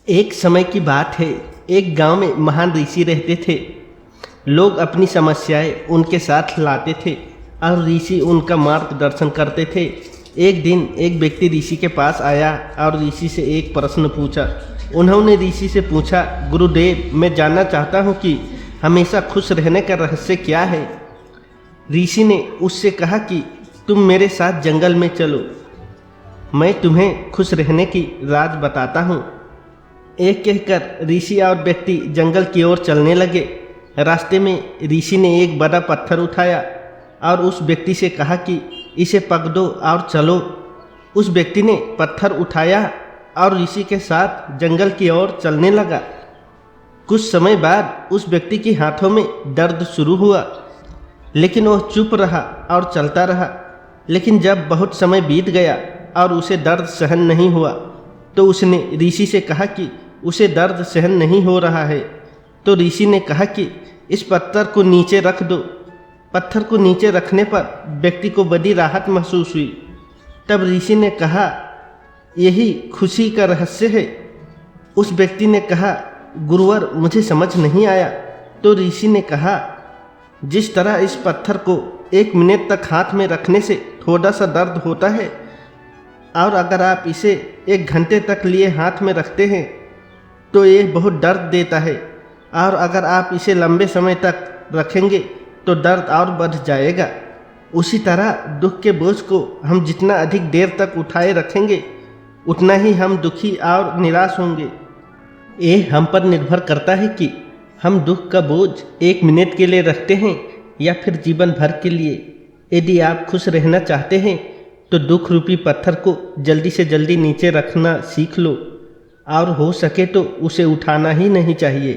एक समय की बात है। एक गांव में महान ऋषि रहते थे। लोग अपनी समस्याएं उनके साथ लाते थे और ऋषि उनका मार्गदर्शन करते थे। एक दिन एक व्यक्ति ऋषि के पास आया और ऋषि से एक प्रश्न पूछा। उन्होंने ऋषि से पूछा, गुरुदेव, मैं जानना चाहता हूँ कि हमेशा खुश रहने का रहस्य क्या है। ऋषि ने उससे कहा कि तुम मेरे साथ जंगल में चलो, मैं तुम्हें खुश रहने की राज बताता हूँ। एक कहकर ऋषि और व्यक्ति जंगल की ओर चलने लगे। रास्ते में ऋषि ने एक बड़ा पत्थर उठाया और उस व्यक्ति से कहा कि इसे पकड़ दो और चलो। उस व्यक्ति ने पत्थर उठाया और ऋषि के साथ जंगल की ओर चलने लगा। कुछ समय बाद उस व्यक्ति के हाथों में दर्द शुरू हुआ, लेकिन वह चुप रहा और चलता रहा। लेकिन जब बहुत समय बीत गया और उसे दर्द सहन नहीं हुआ, तो उसने ऋषि से कहा कि उसे दर्द सहन नहीं हो रहा है। तो ऋषि ने कहा कि इस पत्थर को नीचे रख दो। पत्थर को नीचे रखने पर व्यक्ति को बड़ी राहत महसूस हुई। तब ऋषि ने कहा, यही खुशी का रहस्य है। उस व्यक्ति ने कहा, गुरुवर, मुझे समझ नहीं आया। तो ऋषि ने कहा, जिस तरह इस पत्थर को 1 मिनट तक हाथ में रखने से थोड़ा सा दर्द होता है, और अगर आप इसे 1 घंटे तक लिए हाथ में रखते हैं तो ये बहुत दर्द देता है, और अगर आप इसे लंबे समय तक रखेंगे तो दर्द और बढ़ जाएगा। उसी तरह दुख के बोझ को हम जितना अधिक देर तक उठाए रखेंगे, उतना ही हम दुखी और निराश होंगे। ये हम पर निर्भर करता है कि हम दुख का बोझ 1 मिनट के लिए रखते हैं या फिर जीवन भर के लिए। यदि आप खुश रहना चाहते हैं तो दुख रूपी पत्थर को जल्दी से जल्दी नीचे रखना सीख लो, और हो सके तो उसे उठाना ही नहीं चाहिए।